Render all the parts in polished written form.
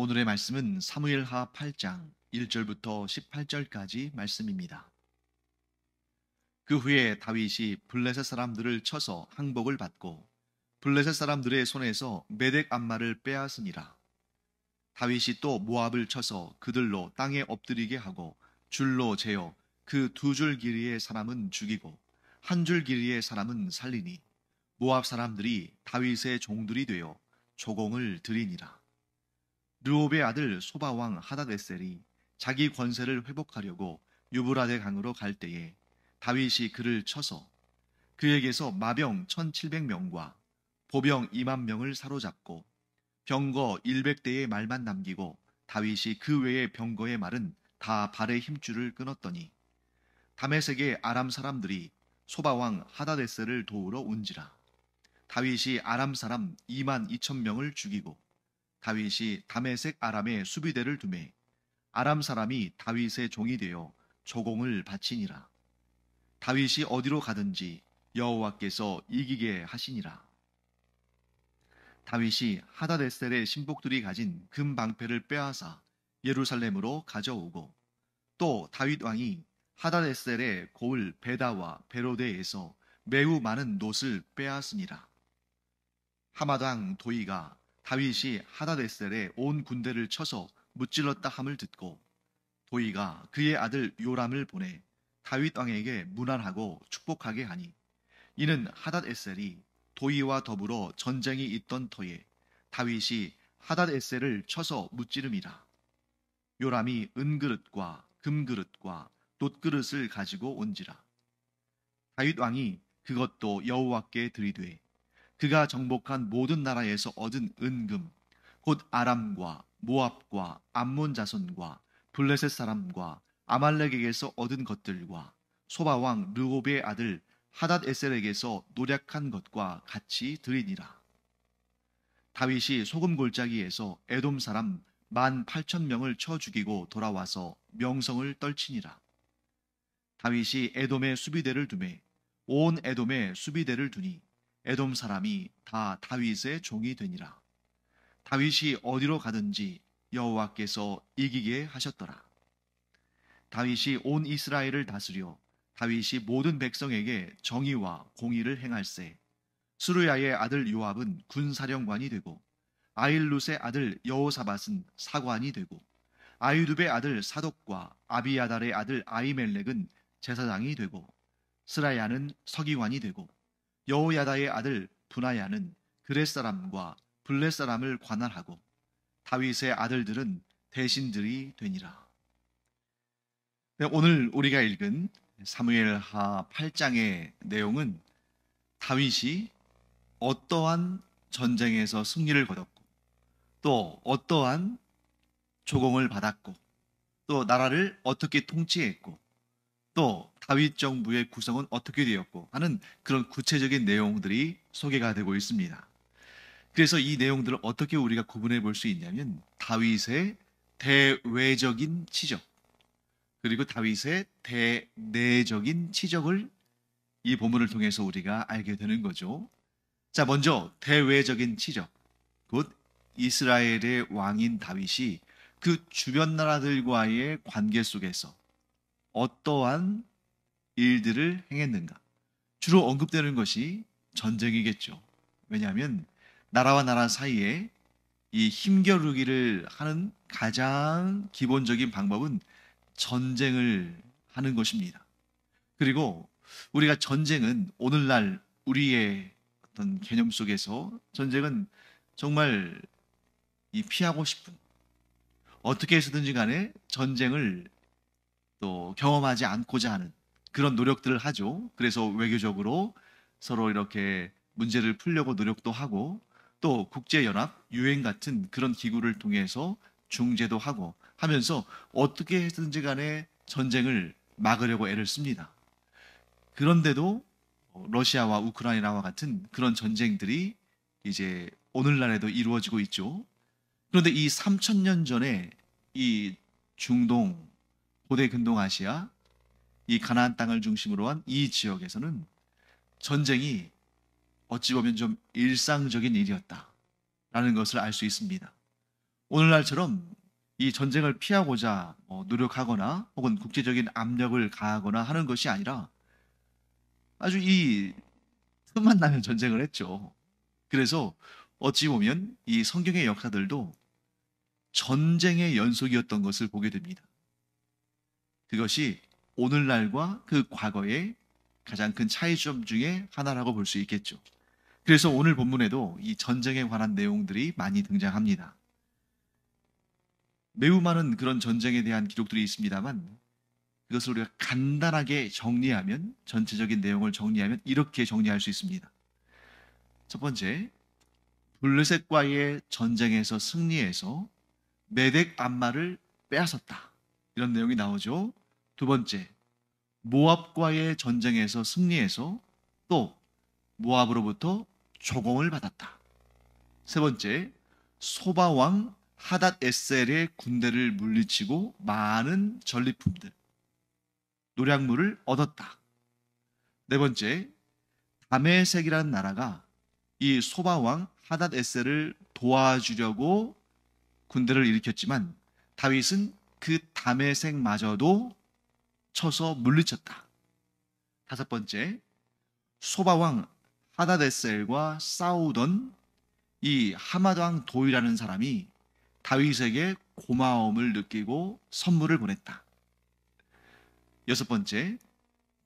오늘의 말씀은 사무엘하 8장 1절부터 18절까지 말씀입니다. 그 후에 다윗이 블레셋 사람들을 쳐서 항복을 받고 블레셋 사람들의 손에서 메덱 암마를 빼앗으니라. 다윗이 또 모압을 쳐서 그들로 땅에 엎드리게 하고 줄로 재어 그 두 줄 길이의 사람은 죽이고 한 줄 길이의 사람은 살리니 모압 사람들이 다윗의 종들이 되어 조공을 드리니라. 르홉의 아들 소바왕 하닷에셀이 자기 권세를 회복하려고 유브라데 강으로 갈 때에 다윗이 그를 쳐서 그에게서 마병 1700명과 보병 2만 명을 사로잡고 병거 100대의 말만 남기고 다윗이 그 외의 병거의 말은 다 발의 힘줄을 끊었더니 다메섹의 아람 사람들이 소바왕 하닷에셀을 도우러 온지라. 다윗이 아람 사람 2만 2천 명을 죽이고 다윗이 다메섹 아람의 수비대를 두매 아람 사람이 다윗의 종이 되어 조공을 바치니라. 다윗이 어디로 가든지 여호와께서 이기게 하시니라. 다윗이 하닷에셀의 신복들이 가진 금 방패를 빼앗아 예루살렘으로 가져오고 또 다윗 왕이 하닷에셀의 고을 베다와 베로데에서 매우 많은 놋을 빼앗으니라. 하마당 도이가 다윗이 하닷에셀의 온 군대를 쳐서 무찔렀다 함을 듣고 도이가 그의 아들 요람을 보내 다윗 왕에게 문안하고 축복하게 하니 이는 하닷에셀이 도이와 더불어 전쟁이 있던 터에 다윗이 하닷에셀을 쳐서 무찌름이라. 요람이 은그릇과 금그릇과 놋그릇을 가지고 온지라. 다윗 왕이 그것도 여호와께 드리되 그가 정복한 모든 나라에서 얻은 은금 곧 아람과 모압과 암몬 자손과 블레셋 사람과 아말렉에게서 얻은 것들과 소바왕 르홉의 아들 하닷에셀에게서 노략한 것과 같이 드리니라. 다윗이 소금 골짜기에서 에돔 사람 18,000명을 쳐 죽이고 돌아와서 명성을 떨치니라. 다윗이 에돔의 수비대를 두매 온 에돔의 수비대를 두니 에돔 사람이 다 다윗의 종이 되니라. 다윗이 어디로 가든지 여호와께서 이기게 하셨더라. 다윗이 온 이스라엘을 다스려 다윗이 모든 백성에게 정의와 공의를 행할세. 수르야의 아들 요압은 군사령관이 되고 아일룻의 아들 여호사밧은 사관이 되고 아유둡의 아들 사독과 아비야달의 아들 아이멜렉은 제사장이 되고 스라야는 서기관이 되고 여호야다의 아들 분하야는 그렛 사람과 블렛 사람을 관할하고 다윗의 아들들은 대신들이 되니라. 네, 오늘 우리가 읽은 사무엘하 8장의 내용은 다윗이 어떠한 전쟁에서 승리를 거뒀고 또 어떠한 조공을 받았고 또 나라를 어떻게 통치했고 또 다윗 정부의 구성은 어떻게 되었고 하는 그런 구체적인 내용들이 소개가 되고 있습니다. 그래서 이 내용들을 어떻게 우리가 구분해 볼 수 있냐면 다윗의 대외적인 치적 그리고 다윗의 대내적인 치적을 이 본문을 통해서 우리가 알게 되는 거죠. 자, 먼저 대외적인 치적, 곧 이스라엘의 왕인 다윗이 그 주변 나라들과의 관계 속에서 어떠한 일들을 행했는가. 주로 언급되는 것이 전쟁이겠죠. 왜냐하면 나라와 나라 사이에 이 힘겨루기를 하는 가장 기본적인 방법은 전쟁을 하는 것입니다. 그리고 우리가 전쟁은 오늘날 우리의 어떤 개념 속에서 전쟁은 정말 이 피하고 싶은 어떻게 해서든지 간에 전쟁을 또 경험하지 않고자 하는 그런 노력들을 하죠. 그래서 외교적으로 서로 이렇게 문제를 풀려고 노력도 하고 또 국제연합, 유엔 같은 그런 기구를 통해서 중재도 하고 하면서 어떻게 해서든지 간에 전쟁을 막으려고 애를 씁니다. 그런데도 러시아와 우크라이나와 같은 그런 전쟁들이 이제 오늘날에도 이루어지고 있죠. 그런데 이 3,000년 전에 이 중동, 고대 근동아시아, 이 가나안 땅을 중심으로 한 이 지역에서는 전쟁이 어찌 보면 좀 일상적인 일이었다라는 것을 알 수 있습니다. 오늘날처럼 이 전쟁을 피하고자 노력하거나 혹은 국제적인 압력을 가하거나 하는 것이 아니라 아주 이 틈만 나면 전쟁을 했죠. 그래서 어찌 보면 이 성경의 역사들도 전쟁의 연속이었던 것을 보게 됩니다. 그것이 오늘날과 그 과거의 가장 큰 차이점 중에 하나라고 볼 수 있겠죠. 그래서 오늘 본문에도 이 전쟁에 관한 내용들이 많이 등장합니다. 매우 많은 그런 전쟁에 대한 기록들이 있습니다만 그것을 우리가 간단하게 정리하면, 전체적인 내용을 정리하면 이렇게 정리할 수 있습니다. 첫 번째, 블레셋과의 전쟁에서 승리해서 메덱 암마를 빼앗았다. 이런 내용이 나오죠. 두 번째, 모압과의 전쟁에서 승리해서 또 모압으로부터 조공을 받았다. 세 번째, 소바왕 하닷 에셀의 군대를 물리치고 많은 전리품들, 노략물을 얻었다. 네 번째, 다메섹이라는 나라가 이 소바왕 하닷 에셀을 도와주려고 군대를 일으켰지만 다윗은 그 다메섹마저도 쳐서 물리쳤다. 다섯 번째, 소바왕 하닷 에셀과 싸우던 이 하맛왕 도이라는 사람이 다윗에게 고마움을 느끼고 선물을 보냈다. 여섯 번째,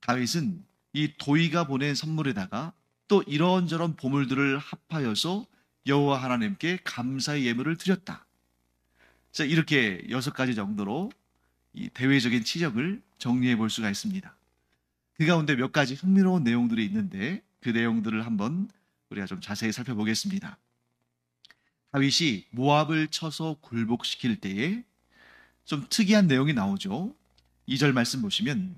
다윗은 이 도이가 보낸 선물에다가 또 이런저런 보물들을 합하여서 여호와 하나님께 감사의 예물을 드렸다. 자, 이렇게 6가지 정도로 이 대외적인 치적을 정리해 볼 수가 있습니다. 그 가운데 몇 가지 흥미로운 내용들이 있는데 그 내용들을 한번 우리가 좀 자세히 살펴보겠습니다. 다윗이 모압을 쳐서 굴복시킬 때에 좀 특이한 내용이 나오죠. 2절 말씀 보시면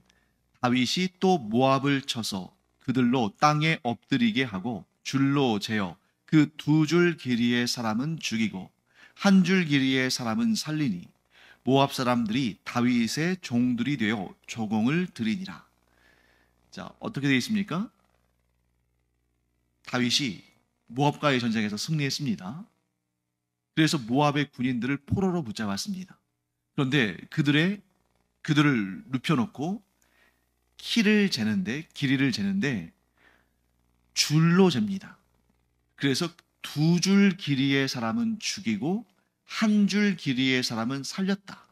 다윗이 또 모압을 쳐서 그들로 땅에 엎드리게 하고 줄로 재어 그 2줄 길이의 사람은 죽이고 1줄 길이의 사람은 살리니 모압 사람들이 다윗의 종들이 되어 조공을 드리니라. 자, 어떻게 되어 있습니까? 다윗이 모압과의 전쟁에서 승리했습니다. 그래서 모압의 군인들을 포로로 붙잡았습니다. 그런데 그들을 눕혀놓고 길이를 재는데 줄로 잽니다. 그래서 2줄 길이의 사람은 죽이고 1줄 길이의 사람은 살렸다.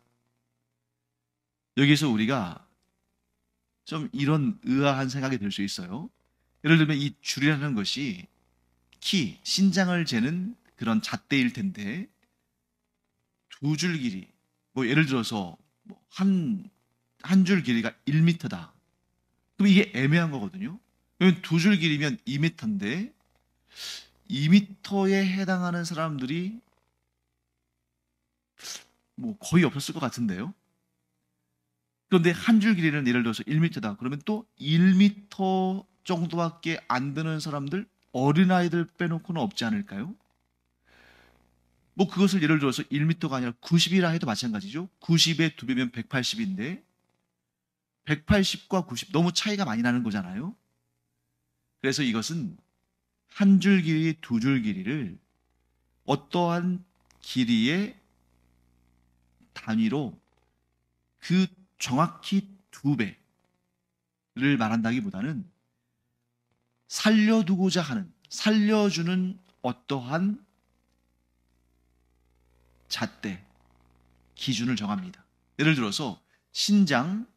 여기서 우리가 좀 이런 의아한 생각이 들 수 있어요. 예를 들면 이 줄이라는 것이 신장을 재는 그런 잣대일 텐데 2줄 길이, 예를 들어서 한 줄 길이가 1m다. 그럼 이게 애매한 거거든요. 왜냐면 2줄 길이면 2m인데 2m에 해당하는 사람들이 거의 없었을 것 같은데요. 그런데 1줄 길이는 예를 들어서 1m다. 그러면 또 1m 정도밖에 안 되는 사람들, 어린아이들 빼놓고는 없지 않을까요? 그것을 예를 들어서 1m가 아니라 90이라 해도 마찬가지죠. 90의 2배면 180인데 180과 90 너무 차이가 많이 나는 거잖아요. 그래서 이것은 1줄 길이, 2줄 길이를 어떠한 길이의 단위로 그 정확히 2배를 말한다기보다는 살려주는 어떠한 잣대, 기준을 정합니다. 예를 들어서 신장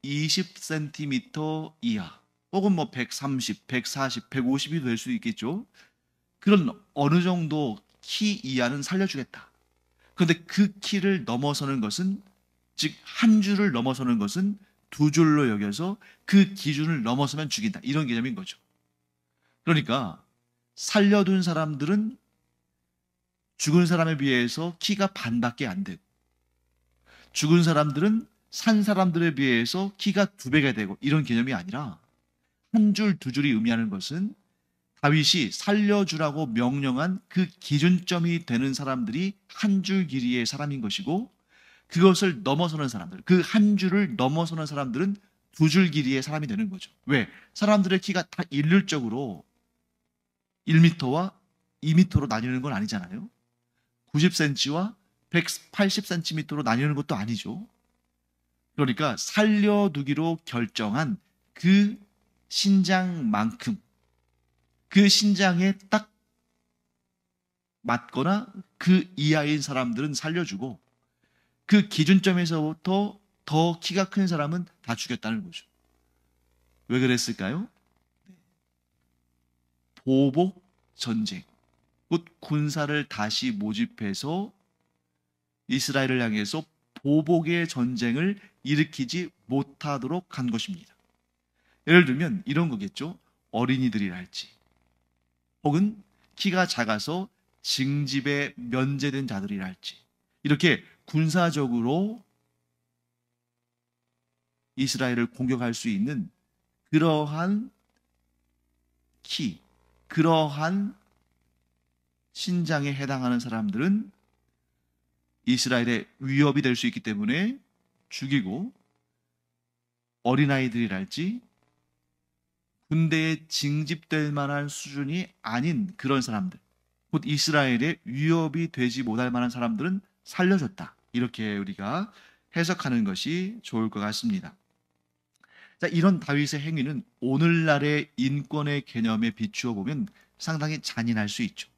120cm 이하 혹은 130, 140, 150이 될 수도 있겠죠. 그런 어느 정도 키 이하는 살려주겠다. 그런데 그 키를 넘어서는 것은, 즉 1줄을 넘어서는 것은 2줄로 여겨서 그 기준을 넘어서면 죽인다. 이런 개념인 거죠. 그러니까 살려둔 사람들은 죽은 사람에 비해서 키가 반밖에 안 되고, 죽은 사람들은 산 사람들에 비해서 키가 2배가 되고, 이런 개념이 아니라 1줄, 2줄이 의미하는 것은 다윗이 살려주라고 명령한 그 기준점이 되는 사람들이 1줄 길이의 사람인 것이고, 그것을 넘어서는 사람들, 그 1줄을 넘어서는 사람들은 2줄 길이의 사람이 되는 거죠. 왜? 사람들의 키가 다 일률적으로 1m와 2m로 나뉘는 건 아니잖아요. 90cm와 180cm로 나뉘는 것도 아니죠. 그러니까 살려두기로 결정한 그 신장만큼, 그 신장에 딱 맞거나 그 이하인 사람들은 살려주고, 그 기준점에서부터 더 키가 큰 사람은 다 죽였다는 거죠. 왜 그랬을까요? 보복 전쟁, 곧 군사를 다시 모집해서 이스라엘을 향해서 보복의 전쟁을 일으키지 못하도록 한 것입니다. 예를 들면 이런 거겠죠. 어린이들이랄지, 혹은 키가 작아서 징집에 면제된 자들이랄지, 이렇게 군사적으로 이스라엘을 공격할 수 있는 그러한 키, 그러한 신장에 해당하는 사람들은 이스라엘의 위협이 될 수 있기 때문에 죽이고, 어린아이들이랄지 군대에 징집될 만한 수준이 아닌 그런 사람들, 곧 이스라엘의 위협이 되지 못할 만한 사람들은 살려줬다. 이렇게 우리가 해석하는 것이 좋을 것 같습니다. 자, 이런 다윗의 행위는 오늘날의 인권의 개념에 비추어 보면 상당히 잔인할 수 있죠.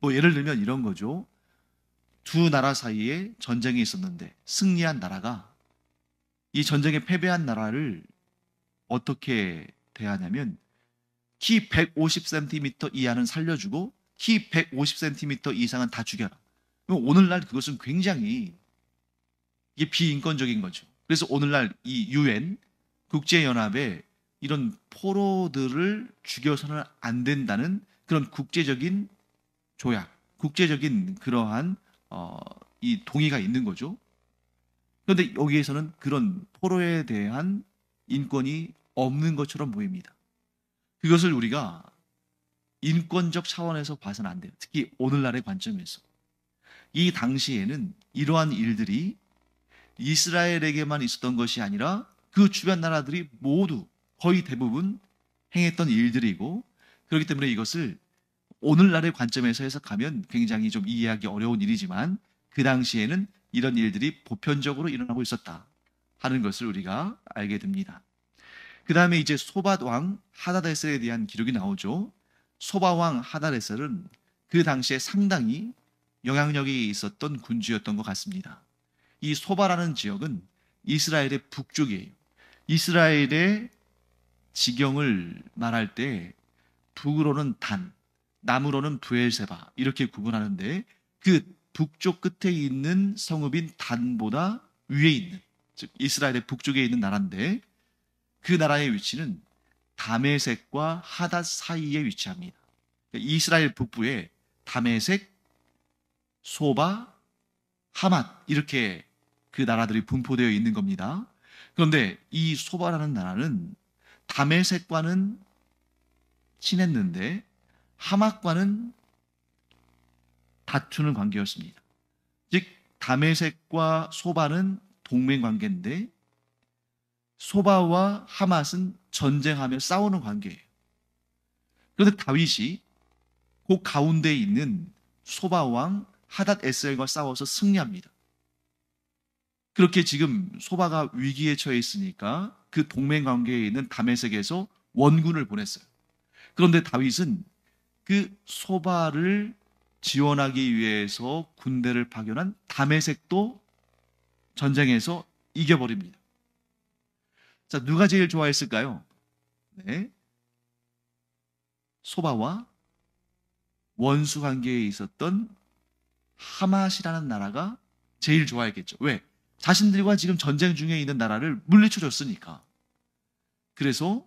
뭐 예를 들면 이런 거죠. 두 나라 사이에 전쟁이 있었는데 승리한 나라가 이 전쟁에 패배한 나라를 어떻게 대하냐면, 키 150cm 이하는 살려주고 키 150cm 이상은 다 죽여라. 오늘날 그것은 굉장히 이게 비인권적인 거죠. 그래서 오늘날 이 UN 국제연합에 이런 포로들을 죽여서는 안 된다는 그런 국제적인 조약, 국제적인 그러한 이 동의가 있는 거죠. 그런데 여기에서는 그런 포로에 대한 인권이 없는 것처럼 보입니다. 그것을 우리가 인권적 차원에서 봐서는 안 돼요. 특히 오늘날의 관점에서. 이 당시에는 이러한 일들이 이스라엘에게만 있었던 것이 아니라 그 주변 나라들이 모두 거의 대부분 행했던 일들이고, 그렇기 때문에 이것을 오늘날의 관점에서 해석하면 굉장히 좀 이해하기 어려운 일이지만, 그 당시에는 이런 일들이 보편적으로 일어나고 있었다 하는 것을 우리가 알게 됩니다. 그 다음에 이제 소밧 왕 하다데셀에 대한 기록이 나오죠. 소밧 왕 하다데셀은 그 당시에 상당히 영향력이 있었던 군주였던 것 같습니다. 이 소바라는 지역은 이스라엘의 북쪽이에요. 이스라엘의 지경을 말할 때 북으로는 단, 남으로는 브엘세바 이렇게 구분하는데, 그 북쪽 끝에 있는 성읍인 단보다 위에 있는, 즉 이스라엘의 북쪽에 있는 나라인데, 그 나라의 위치는 다메섹과 하닷 사이에 위치합니다. 이스라엘 북부에 다메섹, 소바, 하맛 이렇게 그 나라들이 분포되어 있는 겁니다. 그런데 이 소바라는 나라는 다메섹과는 친했는데 하맛과는 다투는 관계였습니다. 즉 다메섹과 소바는 동맹 관계인데 소바와 하맛은 전쟁하며 싸우는 관계예요. 그런데 다윗이 그 가운데 있는 소바 왕 하닷 에셀과 싸워서 승리합니다. 그렇게 지금 소바가 위기에 처해 있으니까 그 동맹 관계에 있는 다메섹에서 원군을 보냈어요. 그런데 다윗은 그 소바를 지원하기 위해서 군대를 파견한 다메섹도 전쟁에서 이겨버립니다. 자, 누가 제일 좋아했을까요? 네. 소바와 원수 관계에 있었던 하맛이라는 나라가 제일 좋아했겠죠. 왜? 자신들과 지금 전쟁 중에 있는 나라를 물리쳐줬으니까. 그래서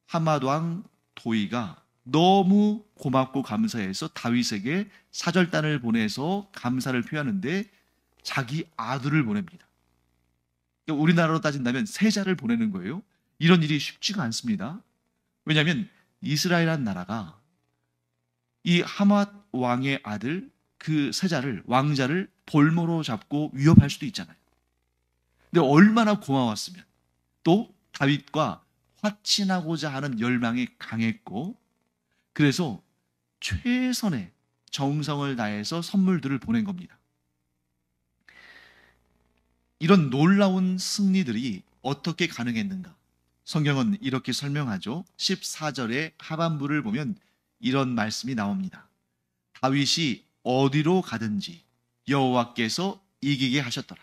하맛 왕 도이가 너무 고맙고 감사해서 다윗에게 사절단을 보내서 감사를 표하는데 자기 아들을 보냅니다. 그러니까 우리나라로 따진다면 세자를 보내는 거예요. 이런 일이 쉽지가 않습니다. 왜냐하면 이스라엘이라는 나라가 이 하맛 왕의 아들 그 세자를, 왕자를 볼모로 잡고 위협할 수도 있잖아요. 근데 얼마나 고마웠으면, 또 다윗과 화친하고자 하는 열망이 강했고, 그래서 최선의 정성을 다해서 선물들을 보낸 겁니다. 이런 놀라운 승리들이 어떻게 가능했는가? 성경은 이렇게 설명하죠. 14절의 하반부를 보면 이런 말씀이 나옵니다. 다윗이 어디로 가든지 여호와께서 이기게 하셨더라.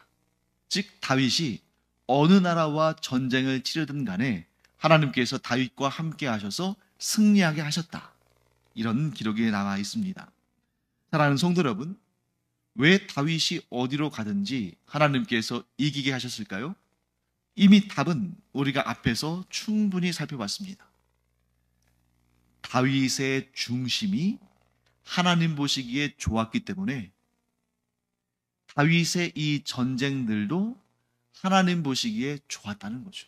즉 다윗이 어느 나라와 전쟁을 치르든 간에 하나님께서 다윗과 함께 하셔서 승리하게 하셨다. 이런 기록이 나와 있습니다. 사랑하는 성도 여러분, 왜 다윗이 어디로 가든지 하나님께서 이기게 하셨을까요? 이미 답은 우리가 앞에서 충분히 살펴봤습니다. 다윗의 중심이 하나님 보시기에 좋았기 때문에 다윗의 이 전쟁들도 하나님 보시기에 좋았다는 거죠.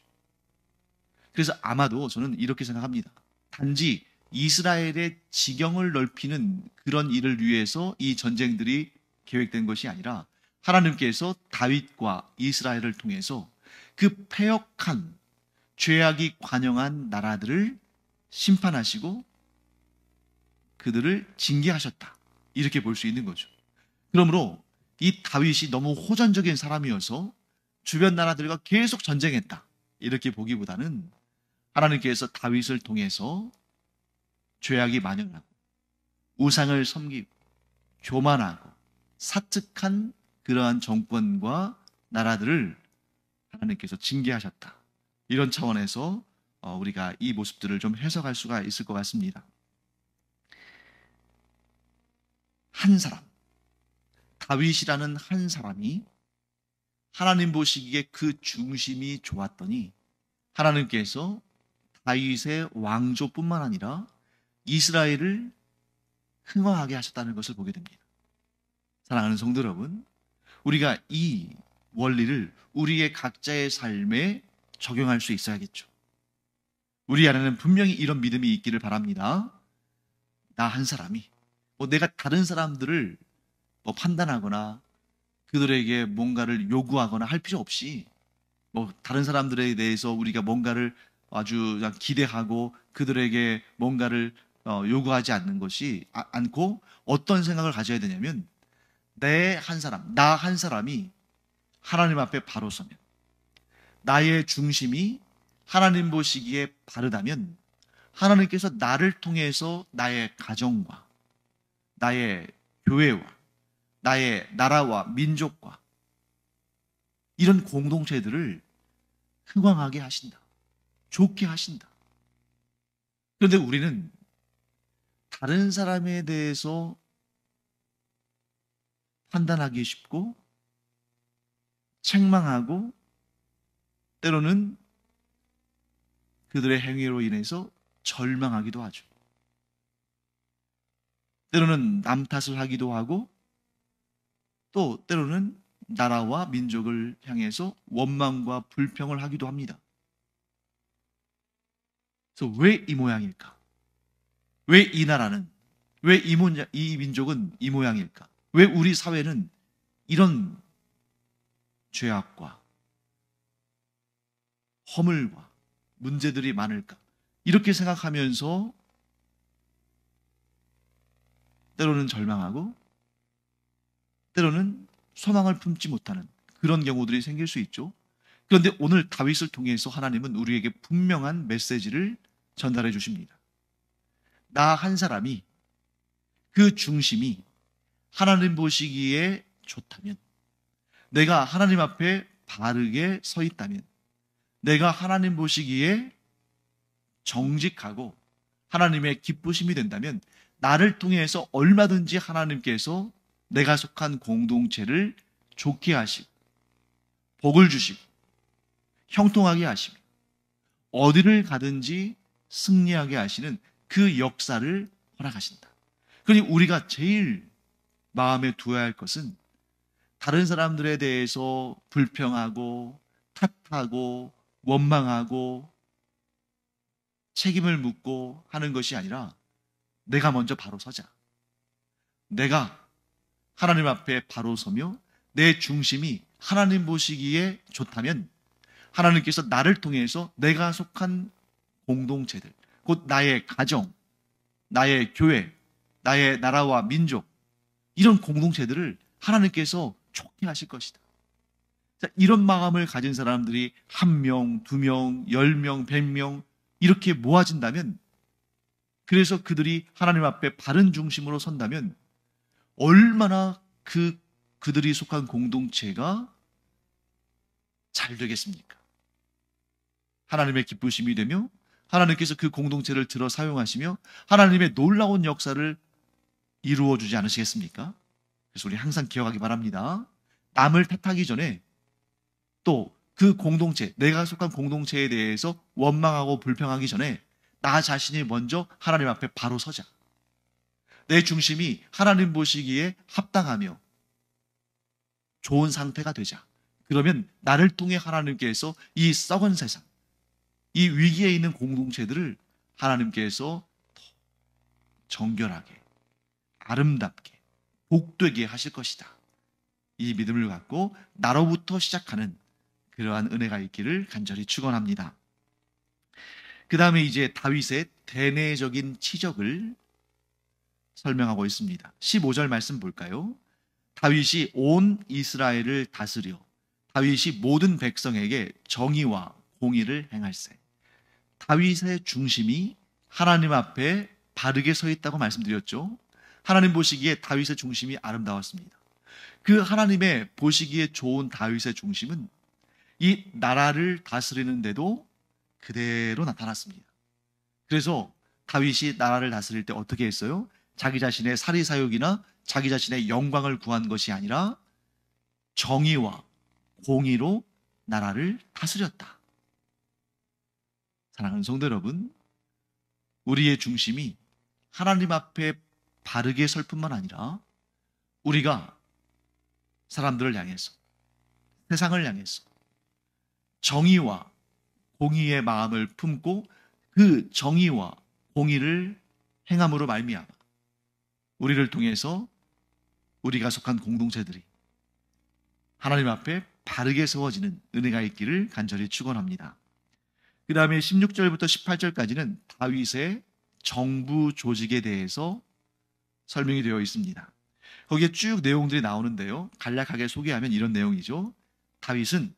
그래서 아마도 저는 이렇게 생각합니다. 단지 이스라엘의 지경을 넓히는 그런 일을 위해서 이 전쟁들이 계획된 것이 아니라 하나님께서 다윗과 이스라엘을 통해서 그 패역한 죄악이 관영한 나라들을 심판하시고 그들을 징계하셨다. 이렇게 볼 수 있는 거죠. 그러므로 이 다윗이 너무 호전적인 사람이어서 주변 나라들과 계속 전쟁했다. 이렇게 보기보다는 하나님께서 다윗을 통해서 죄악이 만연하고 우상을 섬기고 교만하고 사특한 그러한 정권과 나라들을 하나님께서 징계하셨다. 이런 차원에서 우리가 이 모습들을 좀 해석할 수가 있을 것 같습니다. 한 사람, 다윗이라는 한 사람이 하나님 보시기에 그 중심이 좋았더니 하나님께서 다윗의 왕조뿐만 아니라 이스라엘을 흥화하게 하셨다는 것을 보게 됩니다. 사랑하는 성도 여러분, 우리가 이 원리를 우리의 각자의 삶에 적용할 수 있어야겠죠. 우리 안에는 분명히 이런 믿음이 있기를 바랍니다. 나 한 사람이 내가 다른 사람들을 판단하거나 그들에게 뭔가를 요구하거나 할 필요 없이 다른 사람들에 대해서 우리가 뭔가를 아주 그냥 기대하고 그들에게 뭔가를 요구하지 않고 어떤 생각을 가져야 되냐면 나 한 사람이 하나님 앞에 바로 서면 나의 중심이 하나님 보시기에 바르다면 하나님께서 나를 통해서 나의 가정과 나의 교회와 나의 나라와 민족과 이런 공동체들을 흥왕하게 하신다. 좋게 하신다. 그런데 우리는 다른 사람에 대해서 판단하기 쉽고 책망하고 때로는 그들의 행위로 인해서 절망하기도 하죠. 때로는 남 탓을 하기도 하고 또 때로는 나라와 민족을 향해서 원망과 불평을 하기도 합니다. 그래서 왜 이 모양일까? 왜 이 나라는, 왜 이 민족은 이 모양일까? 왜 우리 사회는 이런 죄악과 허물과 문제들이 많을까? 이렇게 생각하면서 때로는 절망하고 때로는 소망을 품지 못하는 그런 경우들이 생길 수 있죠. 그런데 오늘 다윗을 통해서 하나님은 우리에게 분명한 메시지를 전달해 주십니다. 나 한 사람이 그 중심이 하나님 보시기에 좋다면, 내가 하나님 앞에 바르게 서 있다면, 내가 하나님 보시기에 정직하고 하나님의 기쁘심이 된다면 나를 통해서 얼마든지 하나님께서 내가 속한 공동체를 좋게 하시고 복을 주시고 형통하게 하시고 어디를 가든지 승리하게 하시는 그 역사를 허락하신다. 그러니 우리가 제일 마음에 두어야 할 것은 다른 사람들에 대해서 불평하고 탓하고 원망하고 책임을 묻고 하는 것이 아니라 내가 먼저 바로 서자. 내가 하나님 앞에 바로 서며 내 중심이 하나님 보시기에 좋다면 하나님께서 나를 통해서 내가 속한 공동체들, 곧 나의 가정, 나의 교회, 나의 나라와 민족, 이런 공동체들을 하나님께서 좋게 하실 것이다. 자, 이런 마음을 가진 사람들이 1명, 2명, 10명, 100명 이렇게 모아진다면, 그래서 그들이 하나님 앞에 바른 중심으로 선다면 얼마나 그들이 속한 공동체가 잘 되겠습니까? 하나님의 기쁘심이 되며 하나님께서 그 공동체를 들어 사용하시며 하나님의 놀라운 역사를 이루어 주지 않으시겠습니까? 그래서 우리 항상 기억하기 바랍니다. 남을 탓하기 전에 또 그 공동체, 내가 속한 공동체에 대해서 원망하고 불평하기 전에 나 자신이 먼저 하나님 앞에 바로 서자. 내 중심이 하나님 보시기에 합당하며 좋은 상태가 되자. 그러면 나를 통해 하나님께서 이 썩은 세상, 이 위기에 있는 공동체들을 하나님께서 정결하게, 아름답게, 복되게 하실 것이다. 이 믿음을 갖고 나로부터 시작하는 그러한 은혜가 있기를 간절히 축원합니다. 그 다음에 이제 다윗의 대내적인 치적을 설명하고 있습니다. 15절 말씀 볼까요? 다윗이 온 이스라엘을 다스려 다윗이 모든 백성에게 정의와 공의를 행할세. 다윗의 중심이 하나님 앞에 바르게 서 있다고 말씀드렸죠. 하나님 보시기에 다윗의 중심이 아름다웠습니다. 그 하나님의 보시기에 좋은 다윗의 중심은 이 나라를 다스리는데도 그대로 나타났습니다. 그래서 다윗이 나라를 다스릴 때 어떻게 했어요? 자기 자신의 사리사욕이나 자기 자신의 영광을 구한 것이 아니라 정의와 공의로 나라를 다스렸다. 사랑하는 성도 여러분, 우리의 중심이 하나님 앞에 바르게 설 뿐만 아니라 우리가 사람들을 향해서, 세상을 향해서 정의와 공의의 마음을 품고 그 정의와 공의를 행함으로 말미암아 우리를 통해서 우리가 속한 공동체들이 하나님 앞에 바르게 세워지는 은혜가 있기를 간절히 축원합니다. 그 다음에 16절부터 18절까지는 다윗의 정부 조직에 대해서 설명이 되어 있습니다. 거기에 쭉 내용들이 나오는데요. 간략하게 소개하면 이런 내용이죠. 다윗은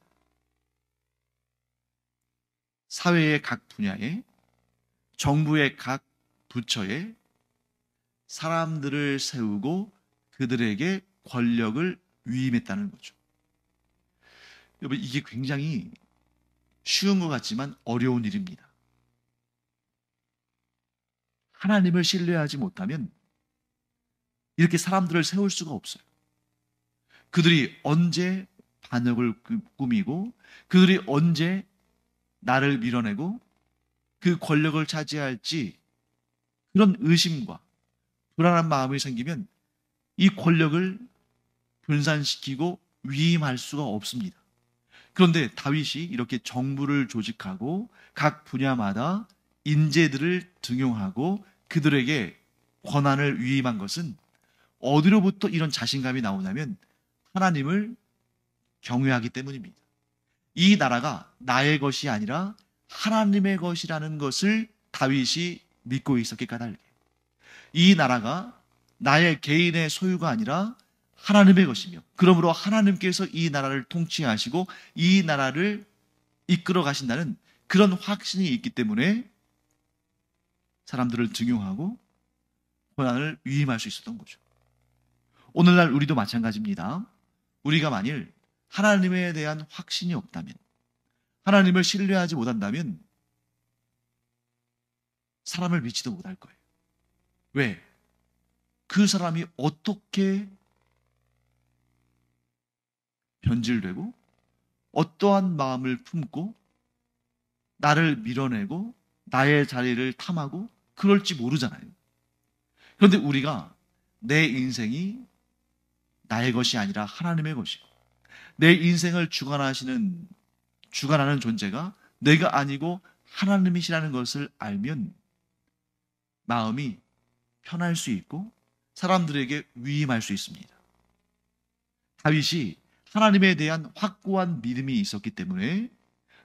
사회의 각 분야에, 정부의 각 부처에 사람들을 세우고 그들에게 권력을 위임했다는 거죠. 여러분, 이게 굉장히 쉬운 것 같지만 어려운 일입니다. 하나님을 신뢰하지 못하면 이렇게 사람들을 세울 수가 없어요. 그들이 언제 반역을 꾸미고 그들이 언제 나를 밀어내고 그 권력을 차지할지 그런 의심과 불안한 마음이 생기면 이 권력을 분산시키고 위임할 수가 없습니다. 그런데 다윗이 이렇게 정부를 조직하고 각 분야마다 인재들을 등용하고 그들에게 권한을 위임한 것은 어디로부터 이런 자신감이 나오냐면 하나님을 경외하기 때문입니다. 이 나라가 나의 것이 아니라 하나님의 것이라는 것을 다윗이 믿고 있었기 까닭에 이 나라가 나의 개인의 소유가 아니라 하나님의 것이며 그러므로 하나님께서 이 나라를 통치하시고 이 나라를 이끌어 가신다는 그런 확신이 있기 때문에 사람들을 등용하고 권한을 위임할 수 있었던 거죠. 오늘날 우리도 마찬가지입니다. 우리가 만일 하나님에 대한 확신이 없다면, 하나님을 신뢰하지 못한다면 사람을 믿지도 못할 거예요. 왜? 그 사람이 어떻게 변질되고 어떠한 마음을 품고 나를 밀어내고 나의 자리를 탐하고 그럴지 모르잖아요. 그런데 우리가 내 인생이 나의 것이 아니라 하나님의 것이고 내 인생을 주관하는 존재가 내가 아니고 하나님이시라는 것을 알면 마음이 편할 수 있고 사람들에게 위임할 수 있습니다. 다윗이 하나님에 대한 확고한 믿음이 있었기 때문에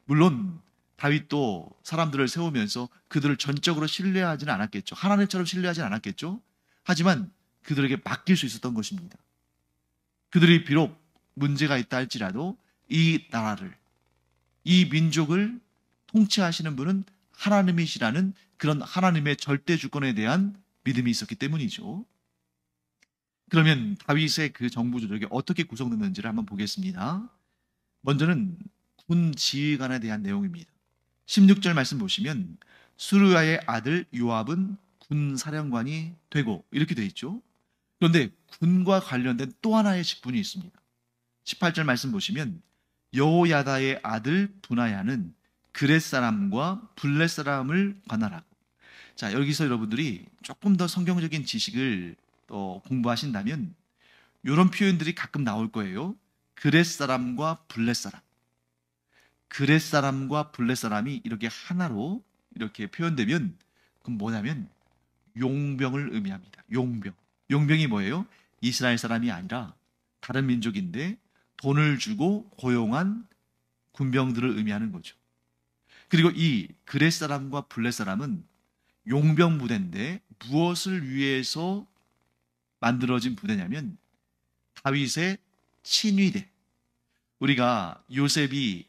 물론 다윗도 사람들을 세우면서 그들을 전적으로 신뢰하지는 않았겠죠. 하나님처럼 신뢰하지는 않았겠죠. 하지만 그들에게 맡길 수 있었던 것입니다. 그들이 비록 문제가 있다 할지라도 이 나라를, 이 민족을 통치하시는 분은 하나님이시라는 그런 하나님의 절대 주권에 대한 믿음이 있었기 때문이죠. 그러면 다윗의 그 정부 조직이 어떻게 구성됐는지를 한번 보겠습니다. 먼저는 군 지휘관에 대한 내용입니다. 16절 말씀 보시면 수르야의 아들 요압은 군 사령관이 되고 이렇게 되어 있죠. 그런데 군과 관련된 또 하나의 직분이 있습니다. 18절 말씀 보시면 여호야다의 아들 분하야는 그렛 사람과 블렛 사람을 관할하고. 자, 여기서 여러분들이 조금 더 성경적인 지식을 공부하신다면 이런 표현들이 가끔 나올 거예요. 그렛 사람과 블렛 사람. 그렛 사람과 블렛 사람이 이렇게 하나로 이렇게 표현되면 그건 뭐냐면 용병을 의미합니다. 용병. 용병이 뭐예요? 이스라엘 사람이 아니라 다른 민족인데 돈을 주고 고용한 군병들을 의미하는 거죠. 그리고 이 그렛 사람과 블렛 사람은 용병 부대인데 무엇을 위해서 만들어진 부대냐면 다윗의 친위대. 우리가 요셉이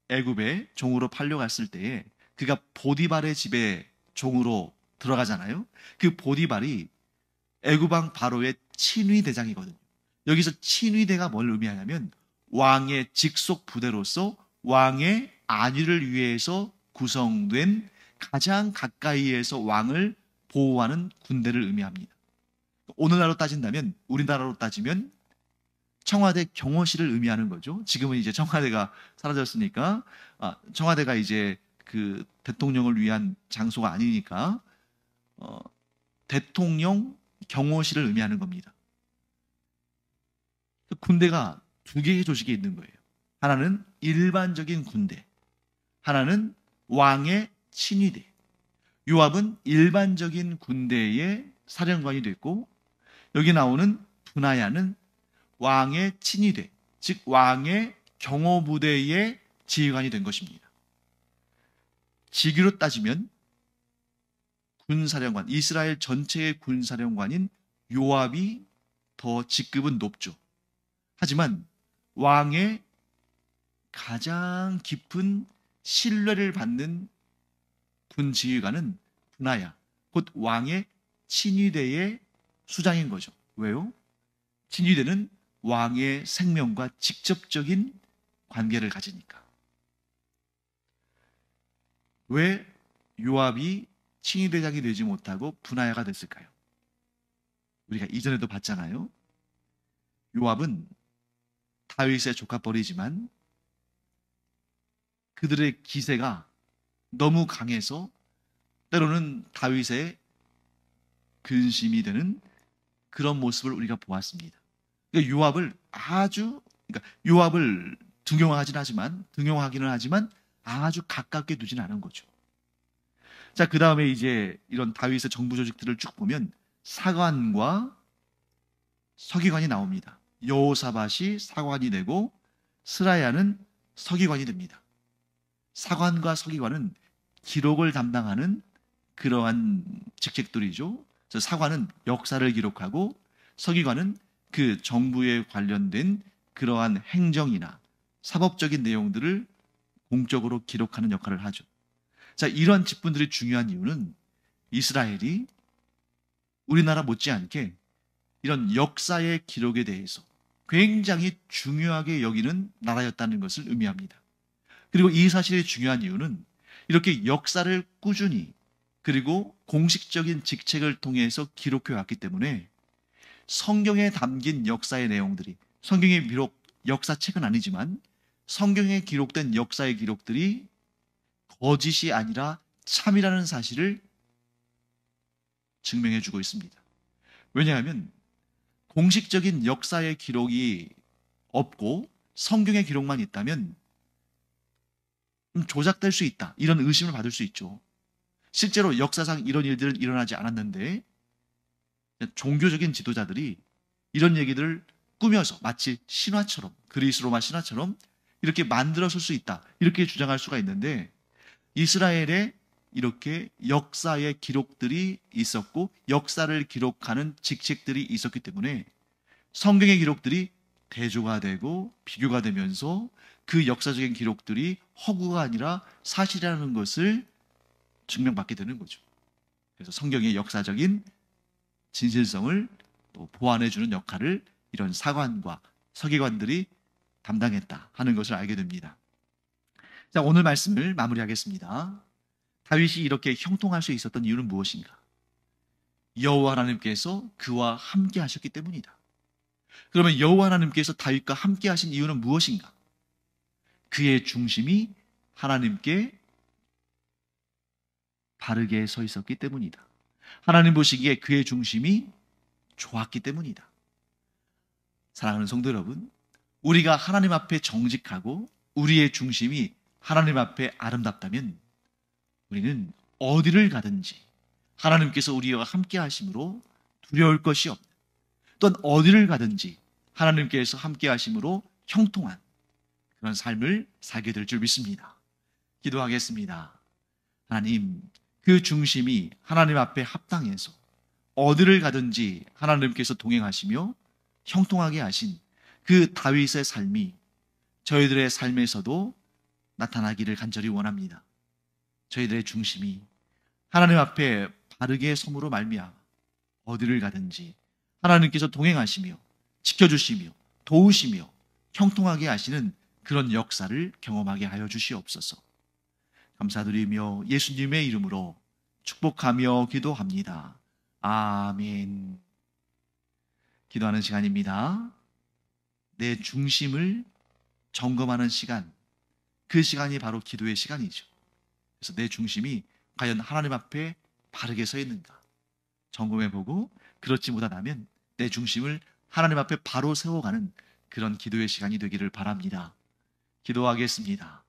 애굽에 종으로 팔려갔을 때에 그가 보디발의 집에 종으로 들어가잖아요. 그 보디발이 애굽왕 바로의 친위대장이거든요. 여기서 친위대가 뭘 의미하냐면 왕의 직속 부대로서 왕의 안위를 위해서 구성된 가장 가까이에서 왕을 보호하는 군대를 의미합니다. 오늘날로 따진다면, 우리나라로 따지면 청와대 경호실을 의미하는 거죠. 지금은 이제 청와대가 사라졌으니까, 청와대가 이제 그 대통령을 위한 장소가 아니니까, 대통령 경호실을 의미하는 겁니다. 군대가 두 개의 조직이 있는 거예요. 하나는 일반적인 군대, 하나는 왕의 친위대. 요압은 일반적인 군대의 사령관이 됐고, 여기 나오는 분하야는 왕의 친위대, 즉 왕의 경호부대의 지휘관이 된 것입니다. 직위로 따지면 군사령관, 이스라엘 전체의 군사령관인 요압이 더 직급은 높죠. 하지만 왕의 가장 깊은 신뢰를 받는 군 지휘관은 분하야, 곧 왕의 친위대의 수장인 거죠. 왜요? 친위대는 왕의 생명과 직접적인 관계를 가지니까. 왜 요압이 친위대장이 되지 못하고 분하야가 됐을까요? 우리가 이전에도 봤잖아요. 요압은 다윗의 조카뻘이지만 그들의 기세가 너무 강해서 때로는 다윗의 근심이 되는 그런 모습을 우리가 보았습니다. 그러니까 요압을 등용하기는 하지만 아주 가깝게 두지는 않은 거죠. 자, 그 다음에 이제 이런 다윗의 정부 조직들을 쭉 보면 사관과 서기관이 나옵니다. 여호사밧이 사관이 되고 스라야는 서기관이 됩니다. 사관과 서기관은 기록을 담당하는 그러한 직책들이죠. 그래서 사관은 역사를 기록하고 서기관은 그 정부에 관련된 그러한 행정이나 사법적인 내용들을 공적으로 기록하는 역할을 하죠. 자, 이러한 직분들이 중요한 이유는 이스라엘이 우리나라 못지않게 이런 역사의 기록에 대해서 굉장히 중요하게 여기는 나라였다는 것을 의미합니다. 그리고 이 사실이 중요한 이유는 이렇게 역사를 꾸준히 그리고 공식적인 직책을 통해서 기록해 왔기 때문에 성경에 담긴 역사의 내용들이, 성경이 비록 역사책은 아니지만 성경에 기록된 역사의 기록들이 거짓이 아니라 참이라는 사실을 증명해 주고 있습니다. 왜냐하면 공식적인 역사의 기록이 없고 성경의 기록만 있다면 조작될 수 있다, 이런 의심을 받을 수 있죠. 실제로 역사상 이런 일들은 일어나지 않았는데 종교적인 지도자들이 이런 얘기들을 꾸며서 마치 신화처럼, 그리스 로마 신화처럼 이렇게 만들었을 수 있다, 이렇게 주장할 수가 있는데 이스라엘의 이렇게 역사의 기록들이 있었고 역사를 기록하는 직책들이 있었기 때문에 성경의 기록들이 대조가 되고 비교가 되면서 그 역사적인 기록들이 허구가 아니라 사실이라는 것을 증명받게 되는 거죠. 그래서 성경의 역사적인 진실성을 또 보완해주는 역할을 이런 사관과 서기관들이 담당했다 하는 것을 알게 됩니다. 자, 오늘 말씀을 마무리하겠습니다. 다윗이 이렇게 형통할 수 있었던 이유는 무엇인가? 여호와 하나님께서 그와 함께 하셨기 때문이다. 그러면 여호와 하나님께서 다윗과 함께 하신 이유는 무엇인가? 그의 중심이 하나님께 바르게 서 있었기 때문이다. 하나님 보시기에 그의 중심이 좋았기 때문이다. 사랑하는 성도 여러분, 우리가 하나님 앞에 정직하고 우리의 중심이 하나님 앞에 아름답다면 우리는 어디를 가든지 하나님께서 우리와 함께 하심으로 두려울 것이 없는, 또한 어디를 가든지 하나님께서 함께 하심으로 형통한 그런 삶을 살게 될 줄 믿습니다. 기도하겠습니다. 하나님, 그 중심이 하나님 앞에 합당해서 어디를 가든지 하나님께서 동행하시며 형통하게 하신 그 다윗의 삶이 저희들의 삶에서도 나타나기를 간절히 원합니다. 저희들의 중심이 하나님 앞에 바르게 섬으로 말미암아 어디를 가든지 하나님께서 동행하시며 지켜주시며 도우시며 형통하게 하시는 그런 역사를 경험하게 하여 주시옵소서. 감사드리며 예수님의 이름으로 축복하며 기도합니다. 아멘. 기도하는 시간입니다. 내 중심을 점검하는 시간, 그 시간이 바로 기도의 시간이죠. 그래서 내 중심이 과연 하나님 앞에 바르게 서 있는가 점검해보고, 그렇지 못하다면 내 중심을 하나님 앞에 바로 세워가는 그런 기도의 시간이 되기를 바랍니다. 기도하겠습니다.